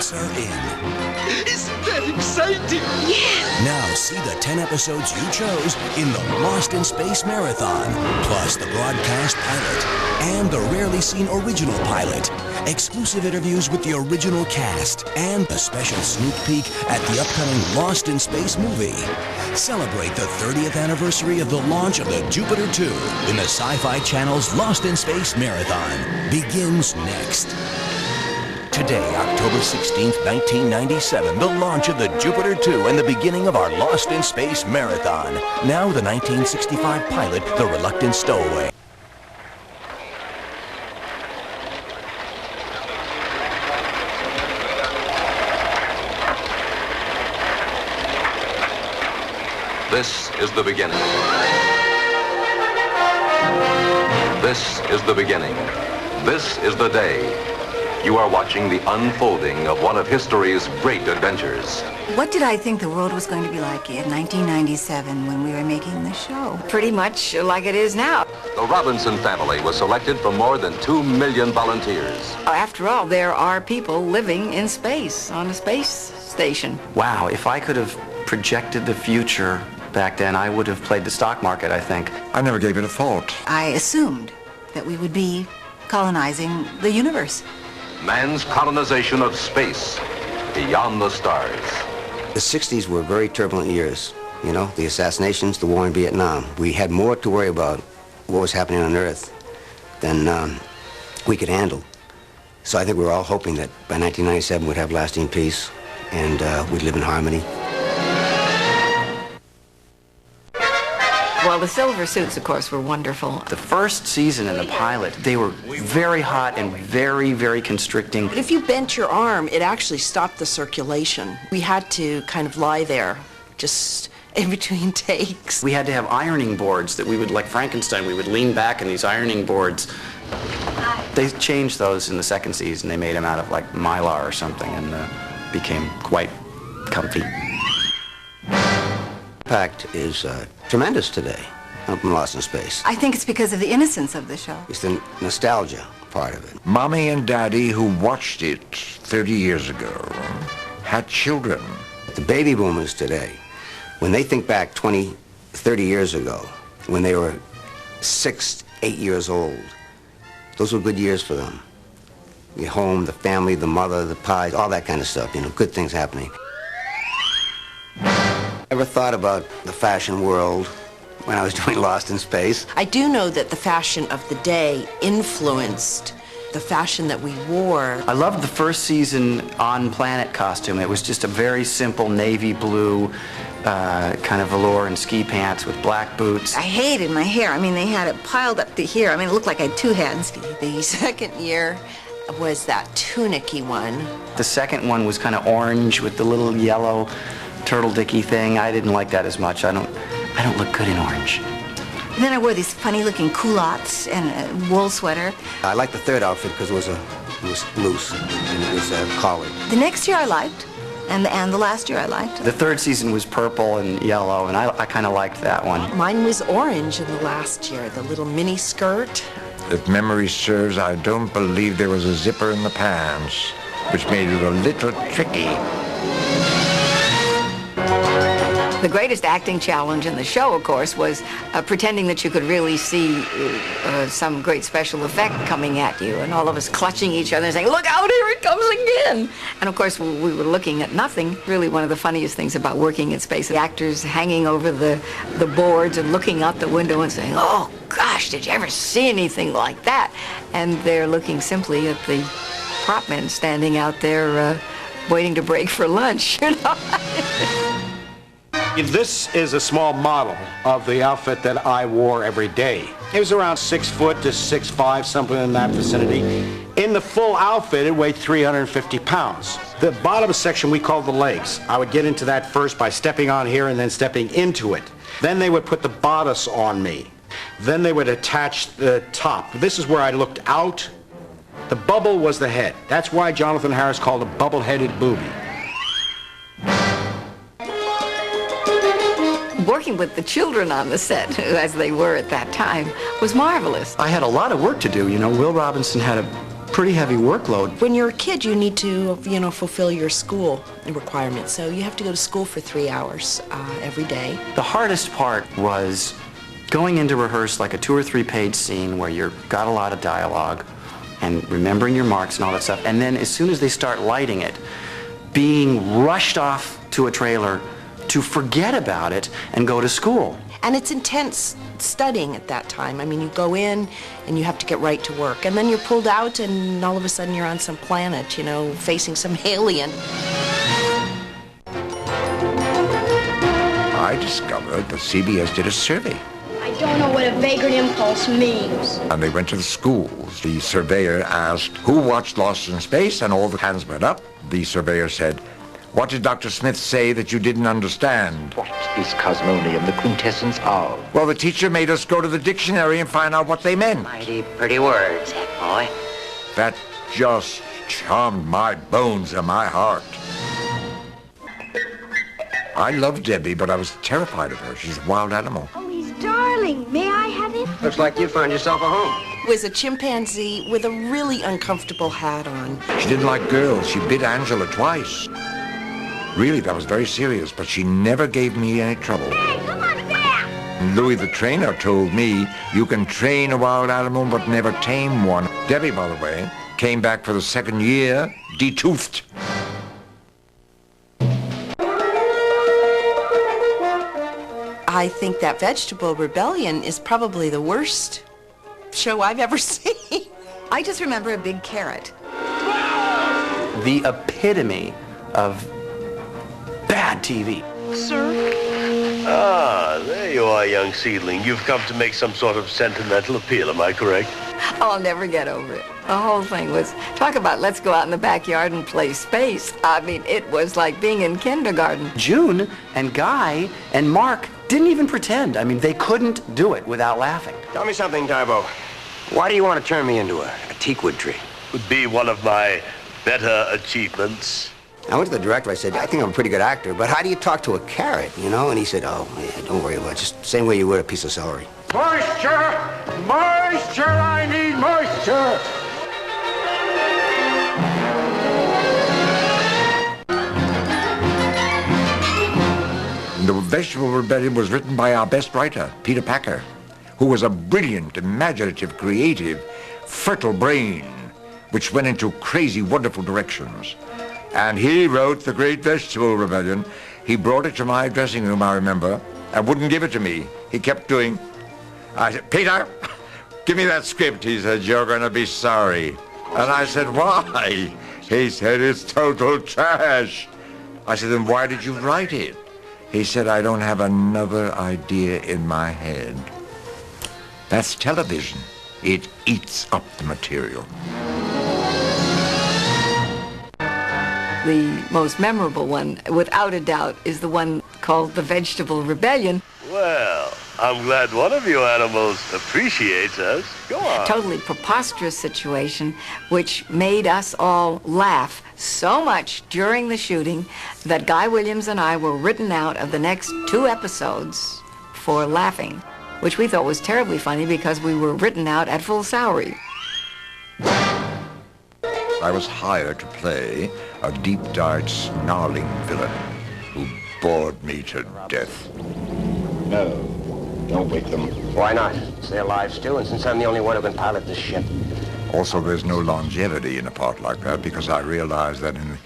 Tickets are in. Isn't that exciting? Yes! Now see the 10 episodes you chose in the Lost in Space Marathon, plus the broadcast pilot and the rarely seen original pilot, exclusive interviews with the original cast, and a special sneak peek at the upcoming Lost in Space movie. Celebrate the 30th anniversary of the launch of the Jupiter 2 in the Sci-Fi Channel's Lost in Space Marathon. Begins next. Today, October 16th, 1997, the launch of the Jupiter 2 and the beginning of our Lost in Space Marathon. Now the 1965 pilot, The Reluctant Stowaway. This is the beginning. This is the beginning. This is the day. You are watching the unfolding of one of history's great adventures. What did I think the world was going to be like in 1997 when we were making the show? Pretty much like it is now. The Robinson family was selected from more than 2 million volunteers. After all, there are people living in space, on a space station. Wow, if I could have projected the future back then, I would have played the stock market, I think. I never gave it a thought. I assumed that we would be colonizing the universe. Man's colonization of space beyond the stars. The 60s were very turbulent years. You know, the assassinations, the war in Vietnam. We had more to worry about what was happening on Earth than we could handle. So I think we were all hoping that by 1997 we'd have lasting peace and we'd live in harmony. Well, the silver suits, of course, were wonderful. The first season in the pilot, they were very hot and very, very constricting. If you bent your arm, it actually stopped the circulation. We had to kind of lie there, just in between takes. We had to have ironing boards that we would, like Frankenstein, we would lean back in these ironing boards. They changed those in the second season. They made them out of, like, mylar or something and became quite comfy. Impact is tremendous today from Lost in Space. I think it's because of the innocence of the show. It's the nostalgia part of it. Mommy and Daddy, who watched it 30 years ago, had children. The baby boomers today, when they think back 20, 30 years ago, when they were 6, 8 years old, those were good years for them. The home, the family, the mother, the pies, all that kind of stuff, you know, good things happening. Ever thought about the fashion world when I was doing Lost in Space? I do know that the fashion of the day influenced the fashion that we wore. I loved the first season on-planet costume. It was just a very simple navy blue kind of velour and ski pants with black boots. I hated my hair. I mean, they had it piled up to here. I mean, it looked like I had two heads. The second year was that tunicky one. The second one was kind of orange with the little yellow turtle dicky thing. I didn't like that as much. I don't look good in orange. And then I wore these funny-looking culottes and a wool sweater. I liked the third outfit because it was loose and it was collared. The next year I liked, and the last year I liked. The third season was purple and yellow, and I kind of liked that one. Mine was orange in the last year, the little mini skirt. If memory serves, I don't believe there was a zipper in the pants, which made it a little tricky. The greatest acting challenge in the show, of course, was pretending that you could really see some great special effect coming at you, and all of us clutching each other and saying, "Look out, here it comes again!" And of course, we were looking at nothing. Really, one of the funniest things about working in space, the actors hanging over the boards and looking out the window and saying, "Oh gosh, did you ever see anything like that?" And they're looking simply at the prop men standing out there waiting to break for lunch, you know. This is a small model of the outfit that I wore every day. It was around 6 foot to 6'5", something in that vicinity. In the full outfit, it weighed 350 pounds. The bottom section we called the legs. I would get into that first by stepping on here and then stepping into it. Then they would put the bodice on me. Then they would attach the top. This is where I looked out. The bubble was the head. That's why Jonathan Harris called it a bubble-headed booby. Working with the children on the set, as they were at that time, was marvelous. I had a lot of work to do. You know, Will Robinson had a pretty heavy workload. When you're a kid, you need to, fulfill your school requirements. So you have to go to school for 3 hours every day. The hardest part was going into rehearse like a 2 or 3 page scene where you've got a lot of dialogue and remembering your marks and all that stuff. And then as soon as they start lighting it, being rushed off to a trailer to forget about it and go to school. And it's intense studying at that time. I mean, you go in and you have to get right to work. And then you're pulled out and all of a sudden you're on some planet, facing some alien. I discovered that CBS did a survey. I don't know what a vagrant impulse means. And they went to the schools. The surveyor asked, who watched Lost in Space? And all the hands went up. The surveyor said, what did Dr. Smith say that you didn't understand? What is cosmonium, the quintessence of? Well, the teacher made us go to the dictionary and find out what they meant. Mighty pretty words, boy. That just charmed my bones and my heart. I love Debbie, but I was terrified of her. She's a wild animal. Oh, he's darling. May I have him? Looks like you found yourself a home. Was a chimpanzee with a really uncomfortable hat on. She didn't like girls. She bit Angela twice. Really, that was very serious, but she never gave me any trouble. Hey, come on back! Louis the trainer told me, you can train a wild animal but never tame one. Debbie, by the way, came back for the 2nd year, de-toothed. I think that Vegetable Rebellion is probably the worst show I've ever seen. I just remember a big carrot. The epitome of bad TV. Sir? Ah, there you are, young seedling. You've come to make some sort of sentimental appeal, am I correct? I'll never get over it. The whole thing was, talk about let's go out in the backyard and play space. I mean, it was like being in kindergarten. June and Guy and Mark didn't even pretend. I mean, they couldn't do it without laughing. Tell me something, Darbo. Why do you want to turn me into a teakwood tree? Would be one of my better achievements. I went to the director. I said, I think I'm a pretty good actor, but how do you talk to a carrot, And he said, oh, yeah, don't worry about it. Just the same way you would a piece of celery. Moisture! Moisture! I need moisture! The Vegetable Rebellion was written by our best writer, Peter Packer, who was a brilliant, imaginative, creative, fertile brain, which went into crazy, wonderful directions. And he wrote The Great Vegetable Rebellion. He brought it to my dressing room, I remember, and wouldn't give it to me. He kept doing... I said, Peter, give me that script. He said, you're going to be sorry. And I said, why? He said, it's total trash. I said, then why did you write it? He said, I don't have another idea in my head. That's television. It eats up the material. The most memorable one, without a doubt, is the one called The Vegetable Rebellion. Well, I'm glad one of you animals appreciates us. Go on. Totally preposterous situation, which made us all laugh so much during the shooting that Guy Williams and I were written out of the next 2 episodes for laughing, which we thought was terribly funny because we were written out at full salary. I was hired to play a deep-dyed, snarling villain who bored me to death. No, don't wake them. Why not? It's their lives, too, and since I'm the only one who can pilot this ship. Also, there's no longevity in a part like that because I realized that in,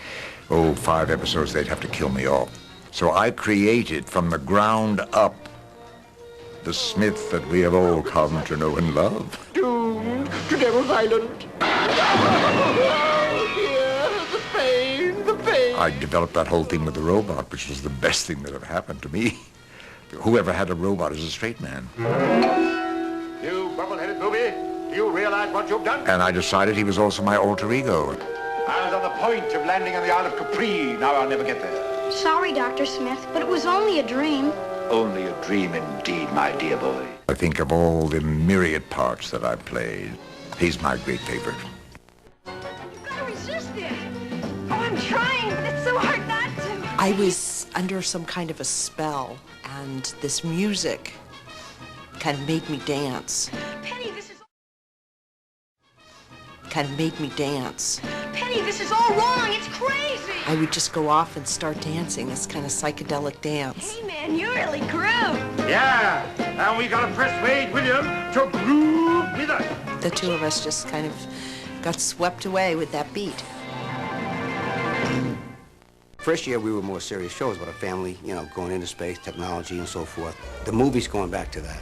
5 episodes they'd have to kill me off. So I created from the ground up the Smith that we have all come to know and love. Doomed to Devil's Island. The pain, the pain. I developed that whole thing with the robot, which was the best thing that ever happened to me. Whoever had a robot is a straight man. You bubble-headed booby, do you realize what you've done? And I decided he was also my alter ego. I was on the point of landing on the Isle of Capri. Now I'll never get there. Sorry, Dr. Smith, but it was only a dream. Only a dream indeed, my dear boy. I think of all the myriad parts that I've played, he's my great favorite. You've got to resist it. Oh, I'm trying, but it's so hard not to. I was under some kind of a spell, and this music kind of made me dance. Penny, this is... kind of made me dance. Penny, this is all wrong. It's crazy. I would just go off and start dancing, this kind of psychedelic dance. Hey, man, you really grew. Yeah, and we gotta persuade William to groove with us. The two of us just kind of got swept away with that beat. First year, we were more serious shows about a family, you know, going into space, technology, and so forth. The movie's going back to that.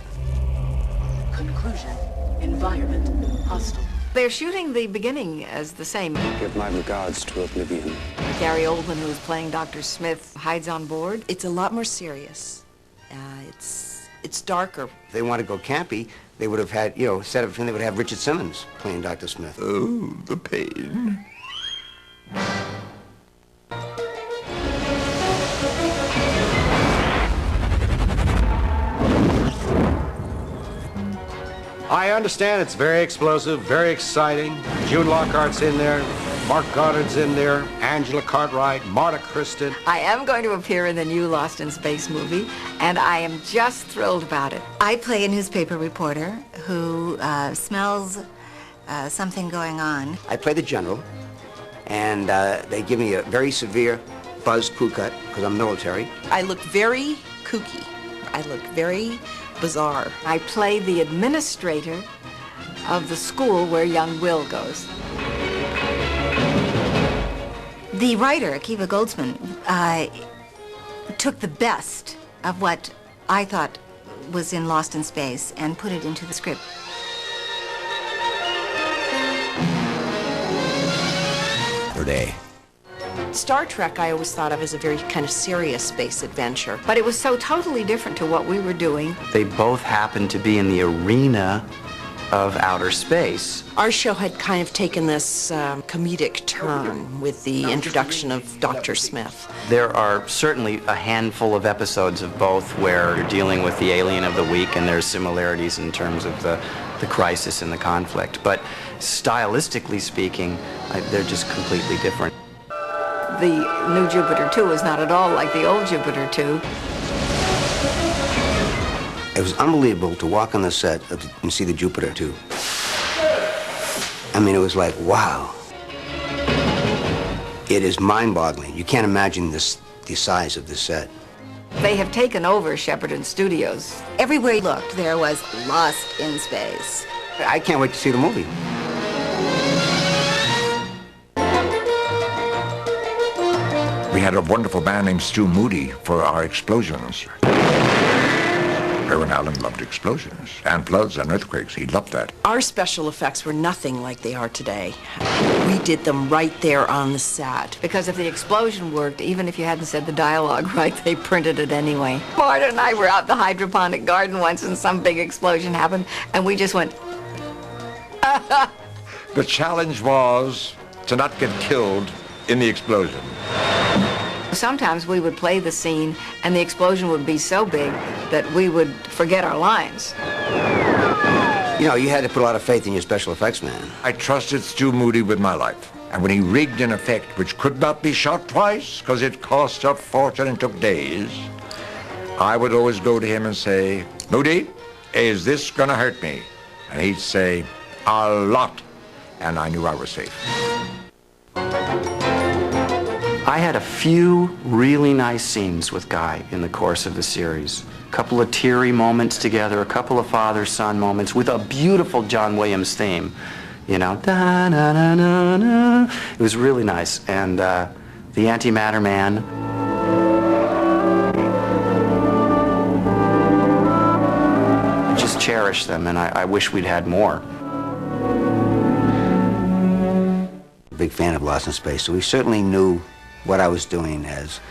Conclusion. Environment. Hostile. They're shooting the beginning as the same. Give my regards to Oblivion. Gary Oldman, who is playing Dr. Smith, hides on board. It's a lot more serious. It's darker. If they want to go campy, they would have had, you know, instead of him, they would have Richard Simmons playing Dr. Smith. Oh, the pain. I understand it's very explosive, very exciting. June Lockhart's in there, Mark Goddard's in there, Angela Cartwright, Marta Kristen. I am going to appear in the new Lost in Space movie, and I am just thrilled about it. I play a newspaper reporter who smells something going on. I play the general, and they give me a very severe buzz crew cut because I'm military. I look very kooky. I look very bizarre. I play the administrator of the school where young Will goes. The writer, Akiva Goldsman, took the best of what I thought was in Lost in Space and put it into the script. Day. Star Trek I always thought of as a very kind of serious space adventure. But it was so totally different to what we were doing. They both happened to be in the arena of outer space. Our show had kind of taken this comedic turn with the introduction of Dr. Smith. There are certainly a handful of episodes of both where you're dealing with the alien of the week, and there's similarities in terms of the crisis and the conflict. But stylistically speaking, they're just completely different. The new Jupiter 2 is not at all like the old Jupiter 2. It was unbelievable to walk on the set and see the Jupiter 2. I mean, it was like, wow. It is mind-boggling. You can't imagine the size of this set. They have taken over Shepperton Studios. Everywhere you looked, there was Lost in Space. I can't wait to see the movie. We had a wonderful man named Stu Moody for our explosions. Irwin Allen loved explosions and floods and earthquakes. He loved that. Our special effects were nothing like they are today. We did them right there on the set. Because if the explosion worked, even if you hadn't said the dialogue right, they printed it anyway. Marta and I were out in the hydroponic garden once and some big explosion happened, and we just went, The challenge was to not get killed in the explosion. Sometimes we would play the scene and the explosion would be so big that we would forget our lines. You know, you had to put a lot of faith in your special effects man. I trusted Stu Moody with my life. And when he rigged an effect which could not be shot twice because it cost a fortune and took days, I would always go to him and say, Moody, is this going to hurt me? And he'd say, a lot. And I knew I was safe. I had a few really nice scenes with Guy in the course of the series. A couple of teary moments together, a couple of father-son moments with a beautiful John Williams theme. You know, da-na-na-na-na. It was really nice. And the Antimatter Man. I just cherish them, and I wish we'd had more. Big fan of Lost in Space, so we certainly knew what I was doing as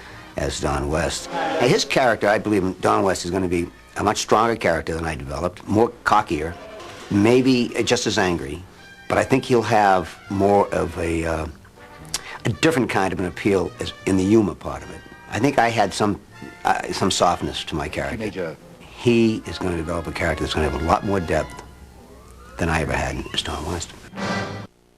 Don West. And his character, I believe Don West is going to be a much stronger character than I developed, more cockier, maybe just as angry, but I think he'll have more of a different kind of an appeal in the humor part of it. I think I had some softness to my character. He is going to develop a character that's going to have a lot more depth than I ever had as Don West.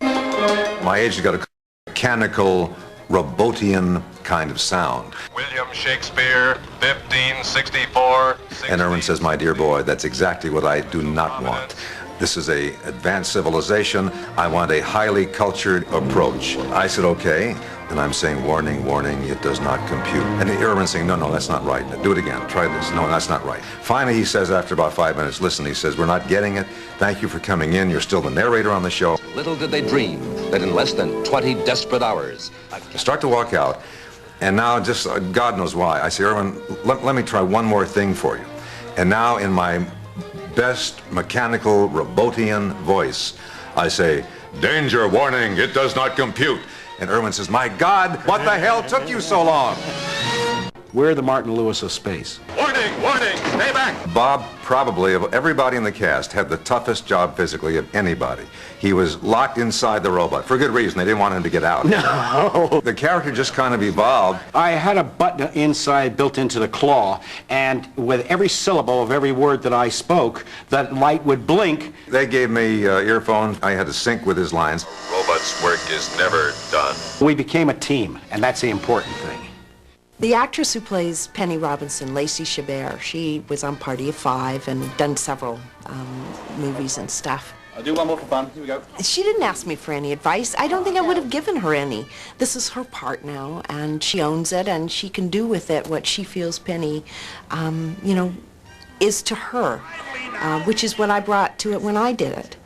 My age has got a mechanical, Robotian kind of sound. William Shakespeare, 1564. And Irwin says, my dear boy, that's exactly what I do not want. This is a advanced civilization. I want a highly cultured approach. I said, okay. And I'm saying, warning, warning, it does not compute. And Irwin's saying, no, that's not right. Do it again. Try this. No, that's not right. Finally, he says after about 5 minutes, listen, he says, we're not getting it. Thank you for coming in. You're still the narrator on the show. Little did they dream that in less than 20 desperate hours, I start to walk out, and now just, God knows why. I say, Irwin, let me try one more thing for you. And now in my best mechanical Robotian voice, I say, danger, warning, it does not compute. And Irwin says, my God, what the hell took you so long? We're the Martin Lewis of space. Warning, warning, stay back. Bob, probably of everybody in the cast, had the toughest job physically of anybody. He was locked inside the robot for good reason. They didn't want him to get out. No. The character just kind of evolved. I had a button inside built into the claw, and with every syllable of every word that I spoke, that light would blink. They gave me earphones. I had to sync with his lines. Robot's work is never done. We became a team, and that's the important thing. The actress who plays Penny Robinson, Lacey Chabert, she was on Party of Five and done several movies and stuff. I'll do one more for fun. Here we go. She didn't ask me for any advice. I don't think I would have given her any. This is her part now, and she owns it, and she can do with it what she feels Penny, is to her, which is what I brought to it when I did it.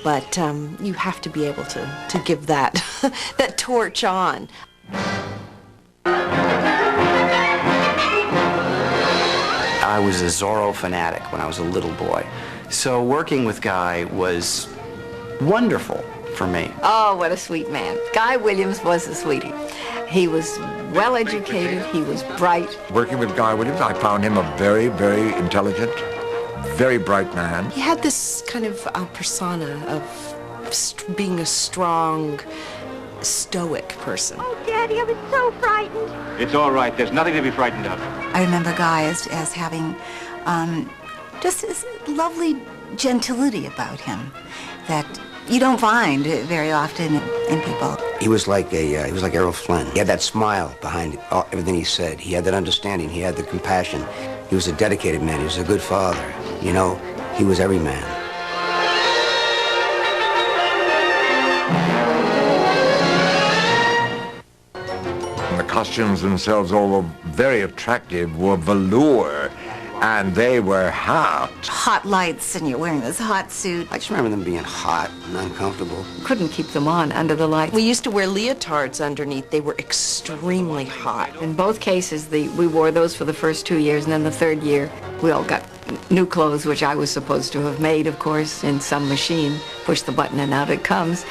But you have to be able to give that, that torch on. I was a Zorro fanatic when I was a little boy. So working with Guy was wonderful for me. Oh, what a sweet man. Guy Williams was a sweetie. He was well educated, he was bright. Working with Guy Williams, I found him a very, very intelligent, very bright man. He had this kind of persona of being a strong, stoic person. Oh, Daddy, I was so frightened. It's all right. There's nothing to be frightened of. I remember Guy as having just this lovely gentility about him that you don't find very often in people. He was like Errol Flynn. He had that smile behind everything he said. He had that understanding. He had the compassion. He was a dedicated man. He was a good father. You know, he was every man. The costumes themselves, although very attractive, were velour, and they were hot. Hot lights, and you're wearing this hot suit. I just remember them being hot and uncomfortable. Couldn't keep them on under the light. We used to wear leotards underneath. They were extremely hot. In both cases, we wore those for the first 2 years, and then the third year, we all got new clothes, which I was supposed to have made, of course, in some machine. Push the button and out it comes.